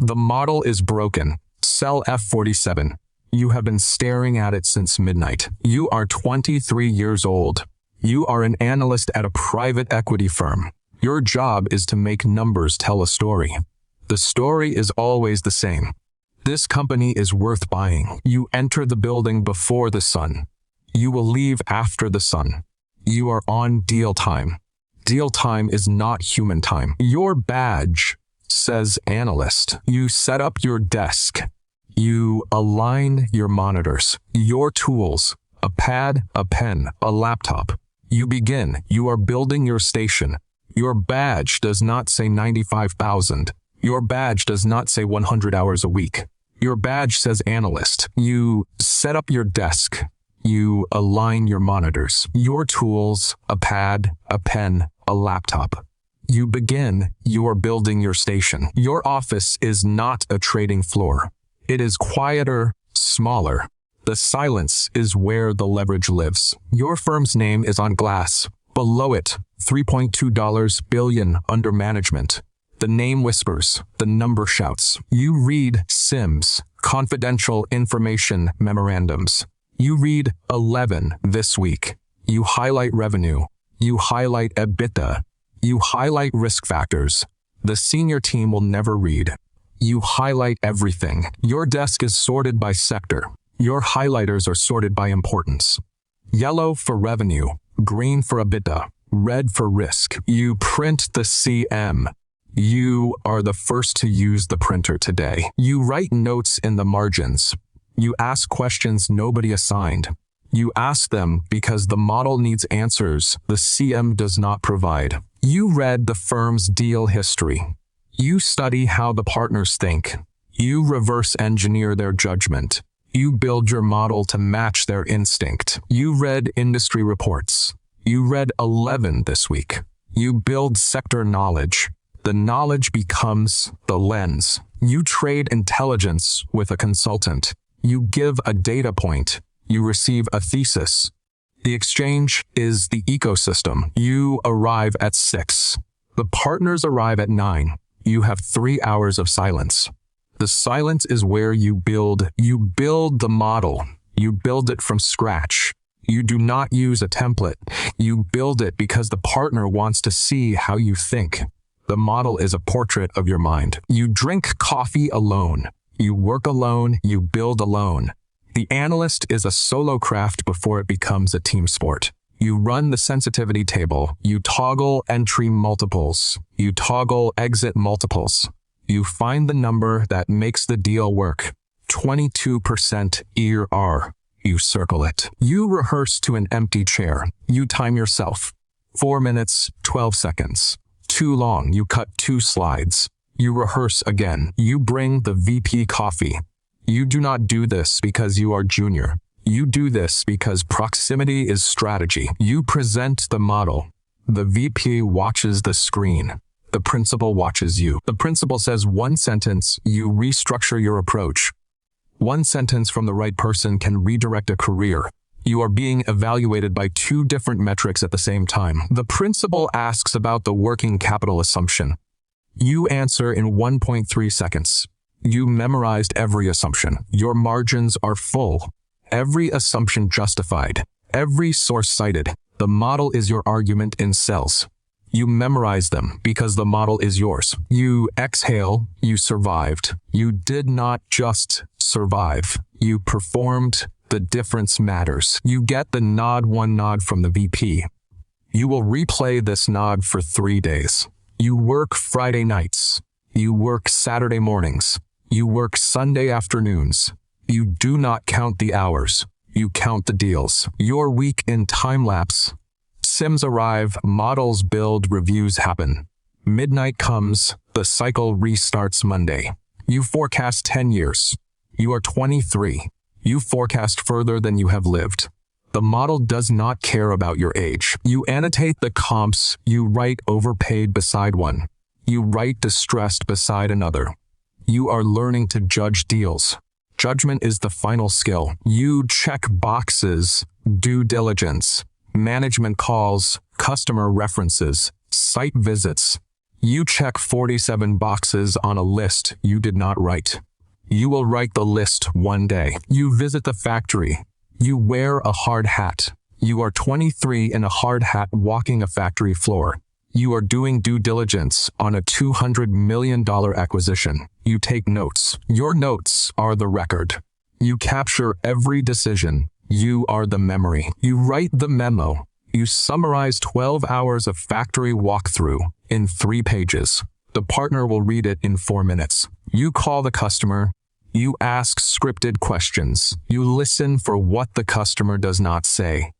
The model is broken. Sell F47. You have been staring at it since midnight. You are 23 years old. You are an analyst at a private equity firm. Your job is to make numbers tell a story. The story is always the same. This company is worth buying. You enter the building before the sun. You will leave after the sun. You are on deal time. Deal time is not human time. Your badge says analyst. You set up your desk. You align your monitors, your tools, a pad, a pen, a laptop. You begin. You are building your station. Your badge does not say 95,000. Your badge does not say 100 hours a week. Your badge says analyst. You set up your desk. You align your monitors, your tools, a pad, a pen, a laptop. You begin. You are building your station. Your office is not a trading floor. It is quieter, smaller. The silence is where the leverage lives. Your firm's name is on glass. Below it, $3.2 billion under management. The name whispers, the number shouts. You read CIMs, confidential information memorandums. You read 11 this week. You highlight revenue. You highlight EBITDA. You highlight risk factors. The senior team will never read. You highlight everything. Your desk is sorted by sector. Your highlighters are sorted by importance. Yellow for revenue, green for EBITDA, red for risk. You print the CM. You are the first to use the printer today. You write notes in the margins. You ask questions nobody assigned. You ask them because the model needs answers the CM does not provide. You read the firm's deal history. You study how the partners think. You reverse engineer their judgment. You build your model to match their instinct. You read industry reports. You read 11 this week. You build sector knowledge. The knowledge becomes the lens. You trade intelligence with a consultant. You give a data point. You receive a thesis. The exchange is the ecosystem. You arrive at 6. The partners arrive at 9. You have 3 hours of silence. The silence is where you build. You build the model. You build it from scratch. You do not use a template. You build it because the partner wants to see how you think. The model is a portrait of your mind. You drink coffee alone. You work alone. You build alone. The analyst is a solo craft before it becomes a team sport. You run the sensitivity table. You toggle entry multiples. You toggle exit multiples. You find the number that makes the deal work. 22% ER. You circle it. You rehearse to an empty chair. You time yourself. 4 minutes, 12 seconds. Too long, you cut 2 slides. You rehearse again. You bring the VP coffee. You do not do this because you are junior. You do this because proximity is strategy. You present the model. The VP watches the screen. The principal watches you. The principal says 1 sentence. You restructure your approach. 1 sentence from the right person can redirect a career. You are being evaluated by 2 different metrics at the same time. The principal asks about the working capital assumption. You answer in 1.3 seconds. You memorized every assumption. Your margins are full. Every assumption justified. Every source cited. The model is your argument in cells. You memorize them because the model is yours. You exhale. You survived. You did not just survive. You performed. The difference matters. You get the nod, 1 nod from the VP. You will replay this nod for 3 days. You work Friday nights. You work Saturday mornings. You work Sunday afternoons. You do not count the hours. You count the deals. Your week in time-lapse. Sims arrive, models build, reviews happen. Midnight comes, the cycle restarts Monday. You forecast 10 years. You are 23. You forecast further than you have lived. The model does not care about your age. You annotate the comps. You write overpaid beside one. You write distressed beside another. You are learning to judge deals. Judgment is the final skill. You check boxes, due diligence, management calls, customer references, site visits. You check 47 boxes on a list you did not write. You will write the list one day. You visit the factory. You wear a hard hat. You are 23 in a hard hat walking a factory floor. You are doing due diligence on a $200 million acquisition. You take notes. Your notes are the record. You capture every decision. You are the memory. You write the memo. You summarize 12 hours of factory walkthrough in 3 pages. The partner will read it in 4 minutes. You call the customer. You ask scripted questions. You listen for what the customer does not say.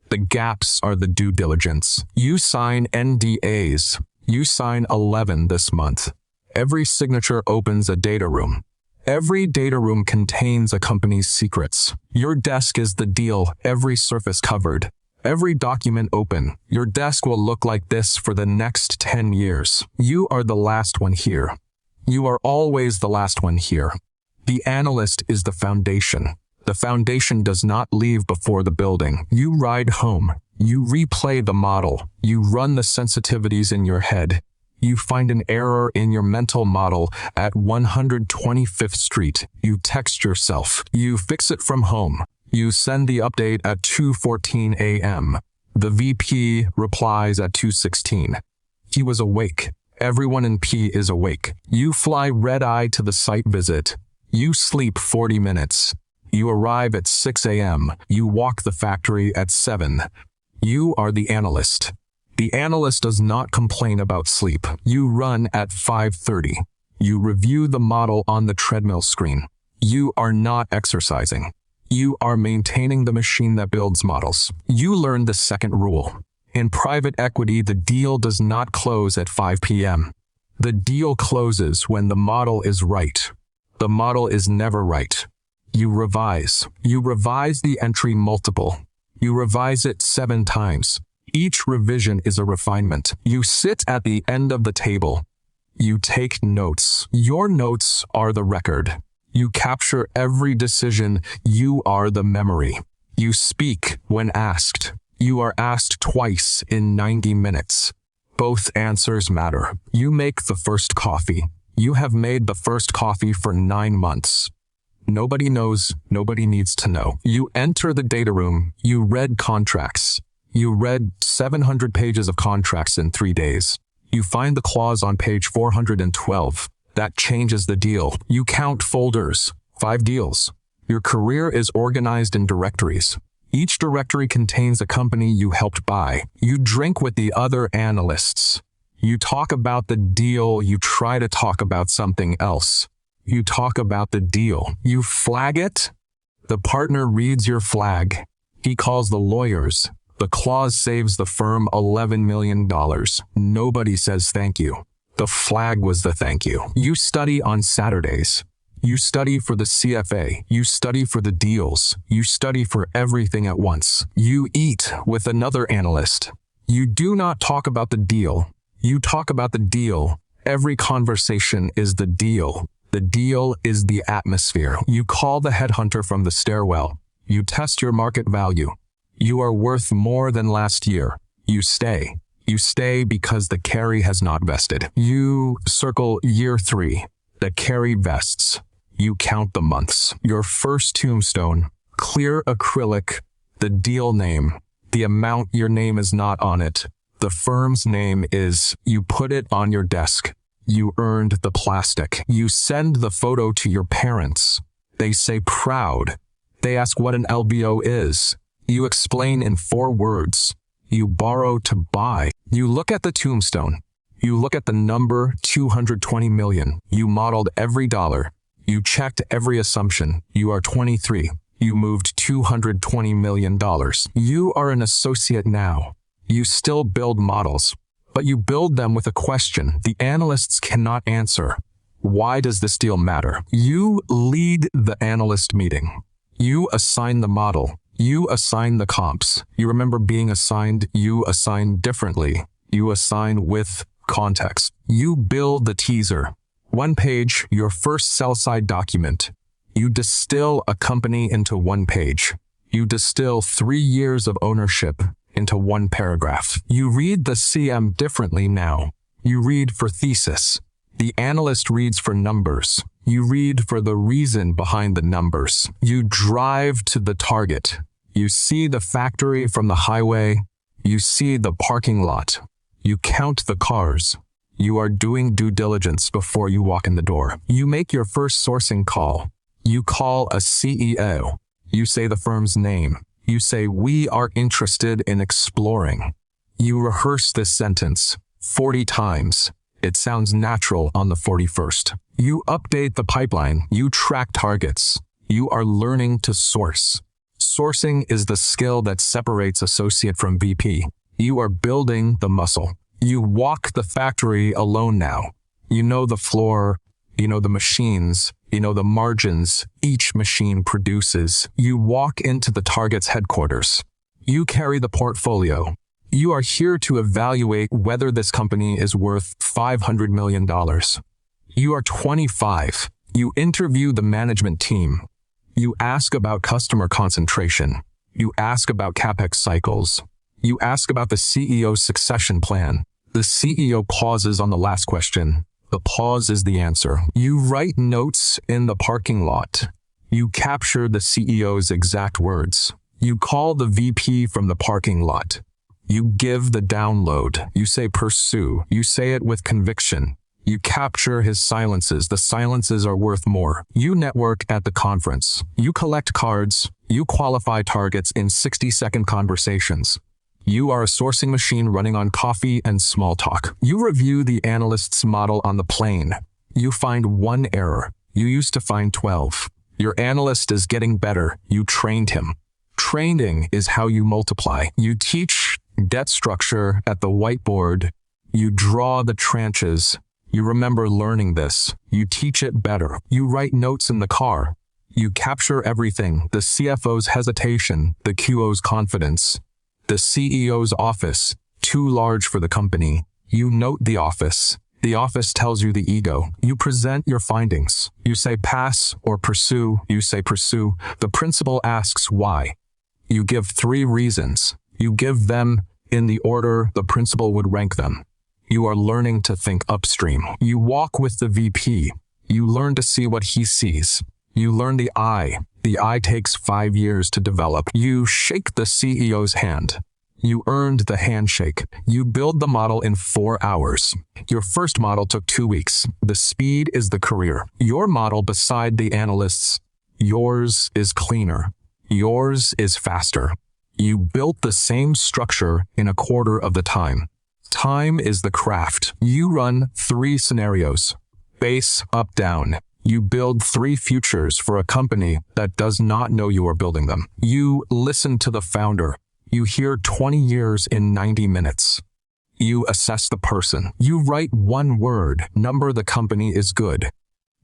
The gaps are the due diligence. You sign NDAs. You sign 11 this month. Every signature opens a data room. Every data room contains a company's secrets. Your desk is the deal, every surface covered. Every document open. Your desk will look like this for the next 10 years. You are the last one here. You are always the last one here. The analyst is the foundation. The foundation does not leave before the building. You ride home. You replay the model. You run the sensitivities in your head. You find an error in your mental model at 125th Street. You text yourself. You fix it from home. You send the update at 2:14 a.m. The VP replies at 2:16. He was awake. Everyone in P is awake. You fly red-eye to the site visit. You sleep 40 minutes. You arrive at 6 a.m. You walk the factory at 7. You are the analyst. The analyst does not complain about sleep. You run at 5:30. You review the model on the treadmill screen. You are not exercising. You are maintaining the machine that builds models. You learn the second rule. In private equity, the deal does not close at 5 p.m. The deal closes when the model is right. The model is never right. You revise. You revise the entry multiple. You revise it 7 times. Each revision is a refinement. You sit at the end of the table. You take notes. Your notes are the record. You capture every decision. You are the memory. You speak when asked. You are asked twice in 90 minutes. Both answers matter. You make the first coffee. You have made the first coffee for 9 months. Nobody knows. Nobody needs to know. You enter the data room. You read contracts. You read 700 pages of contracts in 3 days. You find the clause on page 412. That changes the deal. You count folders. 5 deals. Your career is organized in directories. Each directory contains a company you helped buy. You drink with the other analysts. You talk about the deal. You try to talk about something else. You talk about the deal. You flag it. The partner reads your flag. He calls the lawyers. The clause saves the firm $11 million. Nobody says thank you. The flag was the thank you. You study on Saturdays. You study for the CFA. You study for the deals. You study for everything at once. You eat with another analyst. You do not talk about the deal. You talk about the deal. Every conversation is the deal. The deal is the atmosphere. You call the headhunter from the stairwell. You test your market value. You are worth more than last year. You stay. You stay because the carry has not vested. You circle year 3. The carry vests. You count the months. Your first tombstone. Clear acrylic. The deal name. The amount your name is not on it. The firm's name is. You put it on your desk. You earned the plastic. You send the photo to your parents. They say proud. They ask what an LBO is. You explain in 4 words. You borrow to buy. You look at the tombstone. You look at the number 220 million. You modeled every dollar. You checked every assumption. You are 23. You moved $220 million. You are an associate now. You still build models, but you build them with a question the analysts cannot answer. Why does this deal matter? You lead the analyst meeting. You assign the model. You assign the comps. You remember being assigned. You assign differently. You assign with context. You build the teaser. 1 page, your first sell-side document. You distill a company into 1 page. You distill 3 years of ownership into 1 paragraph. You read the CM differently now. You read for thesis. The analyst reads for numbers. You read for the reason behind the numbers. You drive to the target. You see the factory from the highway. You see the parking lot. You count the cars. You are doing due diligence before you walk in the door. You make your first sourcing call. You call a CEO. You say the firm's name. You say, "We are interested in exploring." You rehearse this sentence 40 times. It sounds natural on the 41st. You update the pipeline. You track targets. You are learning to source. Sourcing is the skill that separates associate from VP. You are building the muscle. You walk the factory alone now. You know the floor. You know the machines. You know the margins each machine produces. You walk into the target's headquarters. You carry the portfolio. You are here to evaluate whether this company is worth $500 million. You are 25. You interview the management team. You ask about customer concentration. You ask about CapEx cycles. You ask about the CEO's succession plan. The CEO pauses on the last question. The pause is the answer. You write notes in the parking lot. You capture the CEO's exact words. You call the VP from the parking lot. You give the download. You say pursue. You say it with conviction. You capture his silences. The silences are worth more. You network at the conference. You collect cards. You qualify targets in 60-second conversations. You are a sourcing machine running on coffee and small talk. You review the analyst's model on the plane. You find one error. You used to find 12. Your analyst is getting better. You trained him. Training is how you multiply. You teach debt structure at the whiteboard. You draw the tranches. You remember learning this. You teach it better. You write notes in the car. You capture everything: the CFO's hesitation, the QO's confidence, the CEO's office, too large for the company. You note the office. The office tells you the ego. You present your findings. You say pass or pursue. You say pursue. The principal asks why. You give 3 reasons. You give them in the order the principal would rank them. You are learning to think upstream. You walk with the VP. You learn to see what he sees. You learn the eye. The eye takes 5 years to develop. You shake the CEO's hand. You earned the handshake. You build the model in 4 hours. Your first model took 2 weeks. The speed is the career. Your model beside the analyst's. Yours is cleaner. Yours is faster. You built the same structure in a quarter of the time. Time is the craft. You run 3 scenarios. Base, up, down. You build 3 futures for a company that does not know you are building them. You listen to the founder. You hear 20 years in 90 minutes. You assess the person. You write 1 word. Number the company is good.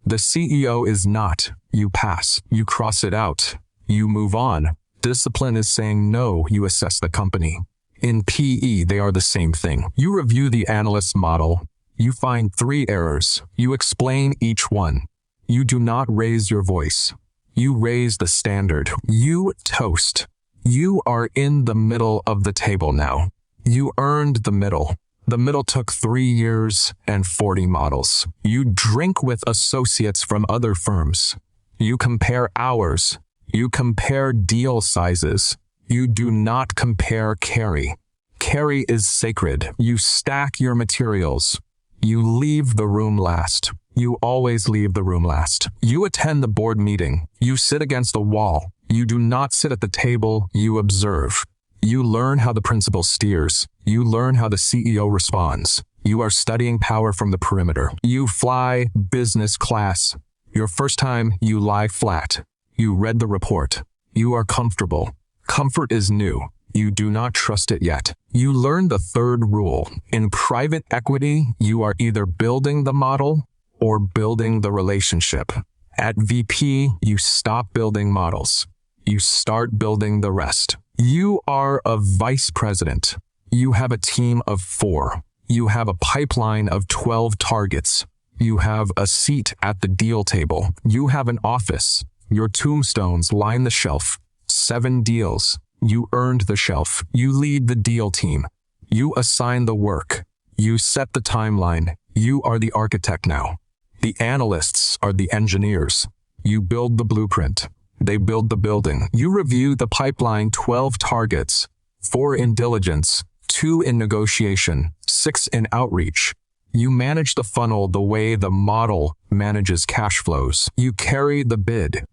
The CEO is not. You pass. You cross it out. You move on. Discipline is saying no. You assess the company. In PE, they are the same thing. You review the analyst's model. You find 3 errors. You explain each one. You do not raise your voice. You raise the standard. You toast. You are in the middle of the table now. You earned the middle. The middle took 3 years and 40 models. You drink with associates from other firms. You compare hours. You compare deal sizes. You do not compare carry. Carry is sacred. You stack your materials. You leave the room last. You always leave the room last. You attend the board meeting. You sit against the wall. You do not sit at the table. You observe. You learn how the principal steers. You learn how the CEO responds. You are studying power from the perimeter. You fly business class. Your first time, you lie flat. You read the report. You are comfortable. Comfort is new. You do not trust it yet. You learn the 3rd rule. In private equity, you are either building the model or building the relationship. At VP, you stop building models. You start building the rest. You are a vice president. You have a team of 4. You have a pipeline of 12 targets. You have a seat at the deal table. You have an office. Your tombstones line the shelf. 7 deals. You earned the shelf. You lead the deal team. You assign the work. You set the timeline. You are the architect now. The analysts are the engineers. You build the blueprint. They build the building. You review the pipeline, 12 targets, 4 in diligence, 2 in negotiation, 6 in outreach. You manage the funnel the way the model manages cash flows. You carry the bid.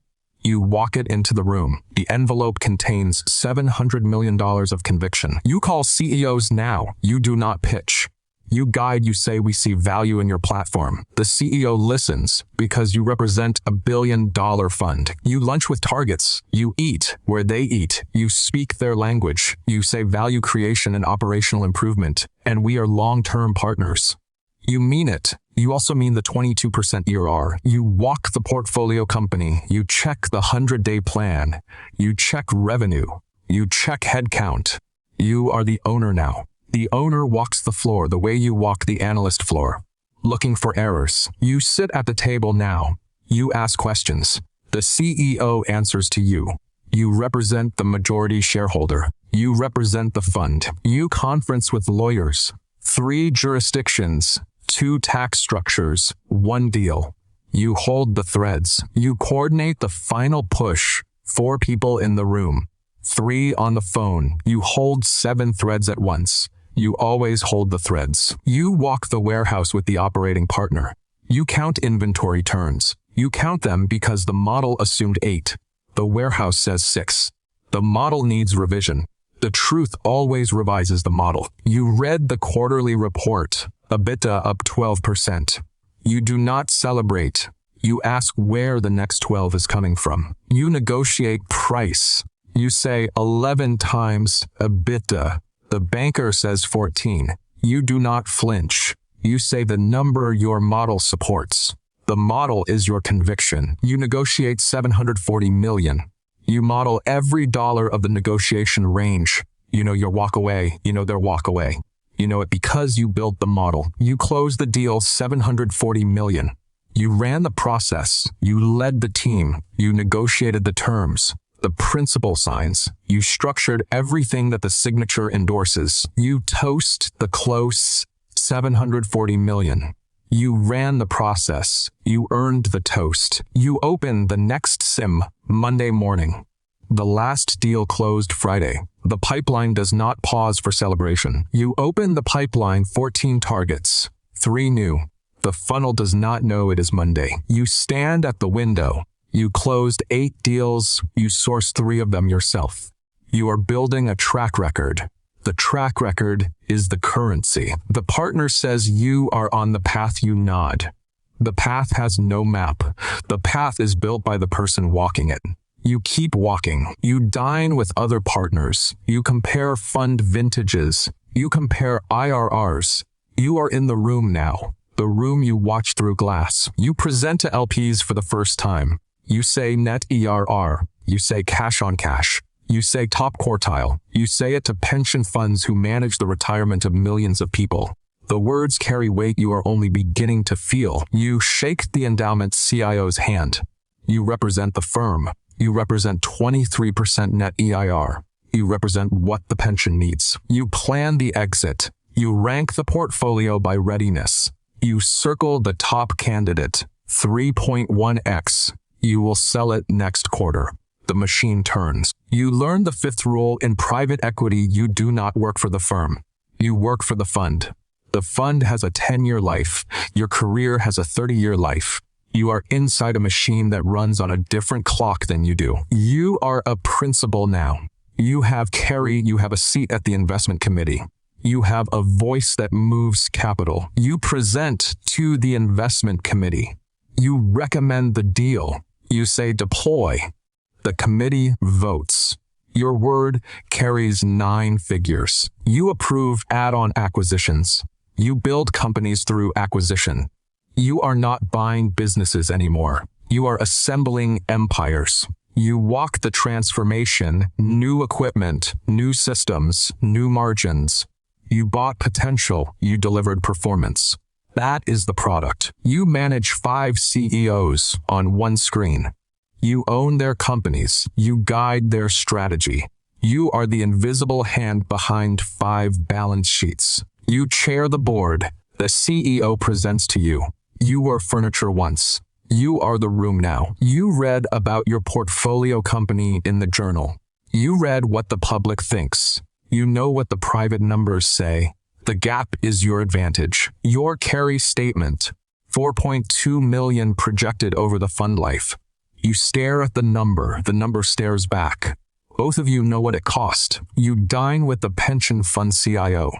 You walk it into the room. The envelope contains $700 million of conviction. You call CEOs now. You do not pitch. You guide, you say, we see value in your platform. The CEO listens because you represent a $1 billion fund. You lunch with targets. You eat where they eat. You speak their language. You say value creation and operational improvement, and we are long-term partners. You mean it. You also mean the 22% ERR. You walk the portfolio company. You check the 100-day plan. You check revenue. You check headcount. You are the owner now. The owner walks the floor the way you walk the analyst floor, looking for errors. You sit at the table now. You ask questions. The CEO answers to you. You represent the majority shareholder. You represent the fund. You conference with lawyers. 3 jurisdictions, 2 tax structures, 1 deal. You hold the threads. You coordinate the final push. 4 people in the room, 3 on the phone. You hold 7 threads at once. You always hold the threads. You walk the warehouse with the operating partner. You count inventory turns. You count them because the model assumed 8. The warehouse says 6. The model needs revision. The truth always revises the model. You read the quarterly report. EBITDA up 12%. You do not celebrate. You ask where the next 12 is coming from. You negotiate price. You say 11 times EBITDA. The banker says 14. You do not flinch. You say the number your model supports. The model is your conviction. You negotiate $740 million. You model every dollar of the negotiation range. You know your walk away. You know their walk away. You know it because you built the model. You closed the deal $740 million. You ran the process. You led the team. You negotiated the terms. The principal signs. You structured everything that the signature endorses. You toast the close $740 million. You ran the process. You earned the toast. You opened the next sim Monday morning. The last deal closed Friday. The pipeline does not pause for celebration. You open the pipeline, 14 targets, 3 new. The funnel does not know it is Monday. You stand at the window. You closed 8 deals. You sourced 3 of them yourself. You are building a track record. The track record is the currency. The partner says you are on the path, you nod. The path has no map. The path is built by the person walking it. You keep walking. You dine with other partners. You compare fund vintages. You compare IRRs. You are in the room now. The room you watch through glass. You present to LPs for the first time. You say net ERR. You say cash on cash. You say top quartile. You say it to pension funds who manage the retirement of millions of people. The words carry weight you are only beginning to feel. You shake the endowment CIO's hand. You represent the firm. You represent 23% net EIR. You represent what the pension needs. You plan the exit. You rank the portfolio by readiness. You circle the top candidate, 3.1x. You will sell it next quarter. The machine turns. You learn the 5th rule in private equity. You do not work for the firm. You work for the fund. The fund has a 10-year life. Your career has a 30-year life. You are inside a machine that runs on a different clock than you do. You are a principal now. You have carry. You have a seat at the investment committee. You have a voice that moves capital. You present to the investment committee. You recommend the deal. You say deploy. The committee votes. Your word carries 9 figures. You approve add-on acquisitions. You build companies through acquisition. You are not buying businesses anymore. You are assembling empires. You walk the transformation, new equipment, new systems, new margins. You bought potential. You delivered performance. That is the product. You manage 5 CEOs on 1 screen. You own their companies. You guide their strategy. You are the invisible hand behind 5 balance sheets. You chair the board. The CEO presents to you. You were furniture once. You are the room now. You read about your portfolio company in the journal. You read what the public thinks. You know what the private numbers say. The gap is your advantage. Your carry statement, 4.2 million projected over the fund life. You stare at the number stares back. Both of you know what it cost. You dine with the pension fund CIO.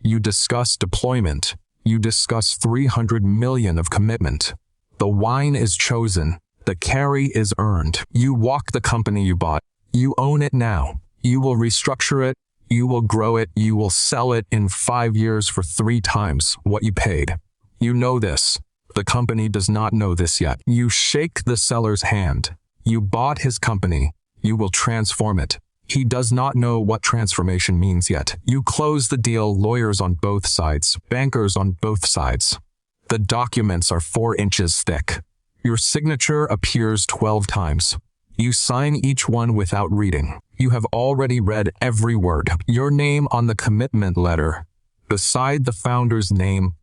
You discuss deployment. You discuss 300 million of commitment. The wine is chosen. The carry is earned. You walk the company you bought. You own it now. You will restructure it. You will grow it. You will sell it in 5 years for 3 times what you paid. You know this. The company does not know this yet. You shake the seller's hand. You bought his company. You will transform it. He does not know what transformation means yet. You close the deal, lawyers on both sides, bankers on both sides. The documents are 4 inches thick. Your signature appears 12 times. You sign each one without reading. You have already read every word. Your name on the commitment letter, beside the founder's name.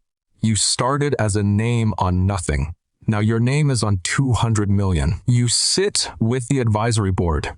You started as a name on nothing. Now your name is on 200 million. You sit with the advisory board.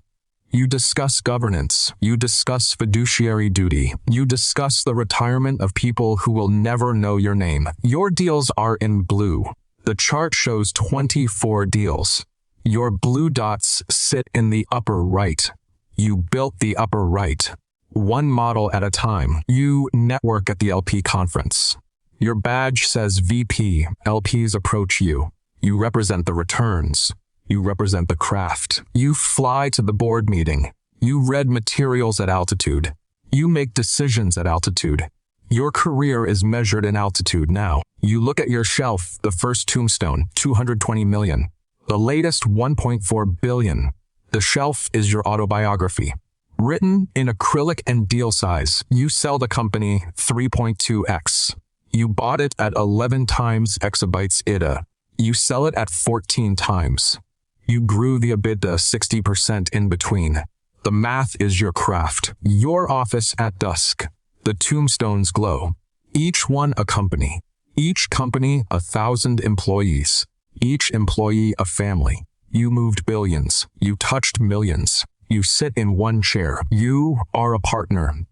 You discuss governance. You discuss fiduciary duty. You discuss the retirement of people who will never know your name. Your deals are in blue. The chart shows 24 deals. Your blue dots sit in the upper right. You built the upper right. One model at a time. You network at the LP conference. Your badge says VP. LPs approach you. You represent the returns. You represent the craft. You fly to the board meeting. You read materials at altitude. You make decisions at altitude. Your career is measured in altitude now. You look at your shelf, the first tombstone, 220 million. The latest 1.4 billion. The shelf is your autobiography. Written in acrylic and deal size. You sell the company 3.2x. You bought it at 11 times exabytes IDA. You sell it at 14 times. You grew the EBITDA 60% in between. The math is your craft. Your office at dusk. The tombstones glow. Each one a company. Each company 1,000 employees. Each employee a family. You moved billions. You touched millions. You sit in one chair. You are a partner.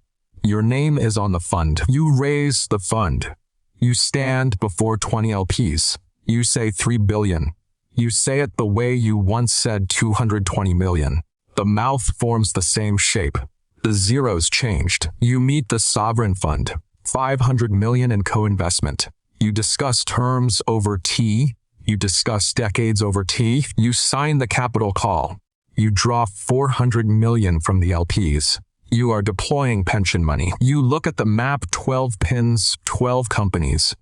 Your name is on the fund. You raise the fund. You stand before 20 LPs. You say 3 billion. You say it the way you once said 220 million. The mouth forms the same shape. The zeros changed. You meet the sovereign fund. 500 million in co-investment. You discuss terms over tea. You discuss decades over tea. You sign the capital call. You draw 400 million from the LPs. You are deploying pension money. You look at the map, 12 pins, 12 companies.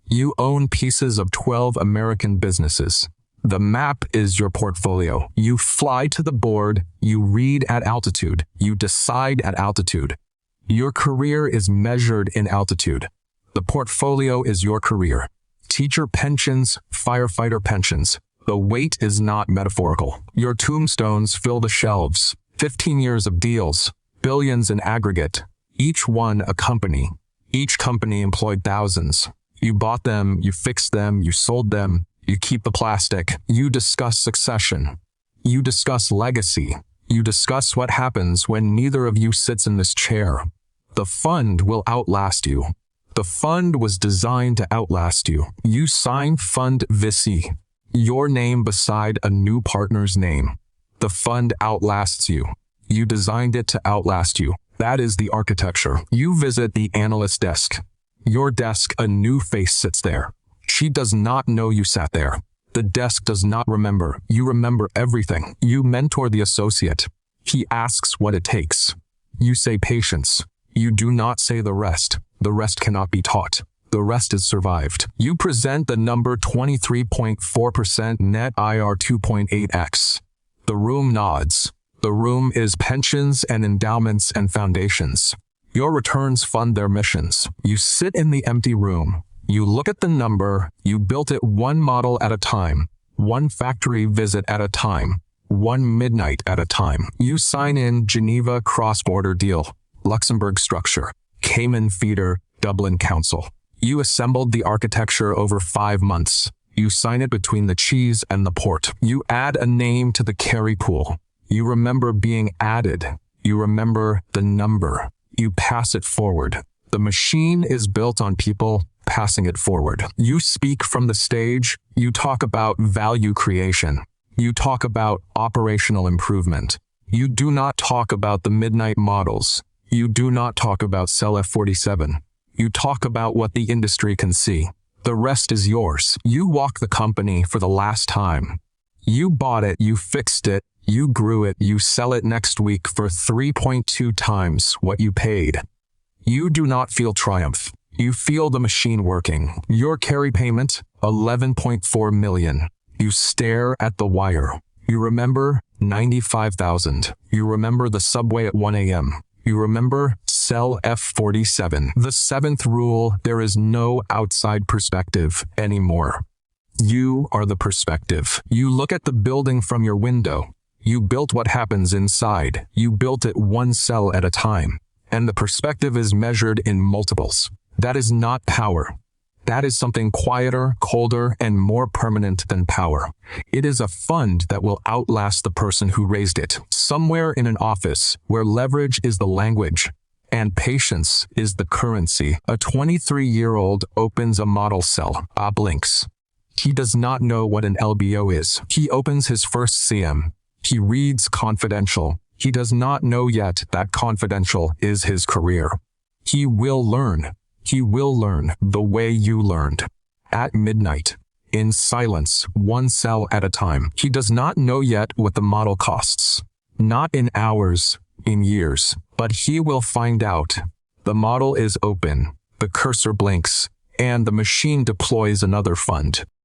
You own pieces of 12 American businesses. The map is your portfolio. You fly to the board. You read at altitude. You decide at altitude. Your career is measured in altitude. The portfolio is your career. Teacher pensions, firefighter pensions. The weight is not metaphorical. Your tombstones fill the shelves. 15 years of deals. Billions in aggregate. Each one a company. Each company employed thousands. You bought them, you fixed them, you sold them, you keep the plastic. You discuss succession. You discuss legacy. You discuss what happens when neither of you sits in this chair. The fund will outlast you. The fund was designed to outlast you. You sign fund VC. Your name beside a new partner's name. The fund outlasts you. You designed it to outlast you. That is the architecture. You visit the analyst desk. Your desk, a new face sits there. She does not know you sat there. The desk does not remember. You remember everything. You mentor the associate. He asks what it takes. You say patience. You do not say the rest. The rest cannot be taught. The rest is survived. You present the number 23.4% net IR 2.8x. The room nods. The room is pensions and endowments and foundations. Your returns fund their missions. You sit in the empty room. You look at the number. You built it one model at a time, one factory visit at a time, one midnight at a time. You sign in Geneva cross-border deal, Luxembourg structure, Cayman feeder, Dublin Council. You assembled the architecture over 5 months. You sign it between the cheese and the port. You add a name to the carry pool. You remember being added. You remember the number. You pass it forward. The machine is built on people passing it forward. You speak from the stage. You talk about value creation. You talk about operational improvement. You do not talk about the midnight models. You do not talk about Cell F47. You talk about what the industry can see. The rest is yours. You walk the company for the last time. You bought it, you fixed it, you grew it, you sell it next week for 3.2 times what you paid. You do not feel triumph. You feel the machine working. Your carry payment, 11.4 million. You stare at the wire. You remember 95,000. You remember the subway at 1 a.m. You remember Cell F47. The 7th rule, there is no outside perspective anymore. You are the perspective. You look at the building from your window. You built what happens inside. You built it one cell at a time. And the perspective is measured in multiples. That is not power. That is something quieter, colder, and more permanent than power. It is a fund that will outlast the person who raised it. Somewhere in an office where leverage is the language and patience is the currency, a 23-year-old opens a model cell, blinks. He does not know what an LBO is. He opens his first CM. He reads confidential. He does not know yet that confidential is his career. He will learn. He will learn the way you learned. At midnight, in silence, one cell at a time. He does not know yet what the model costs. Not in hours, in years, but he will find out. The model is open, the cursor blinks, and the machine deploys another fund.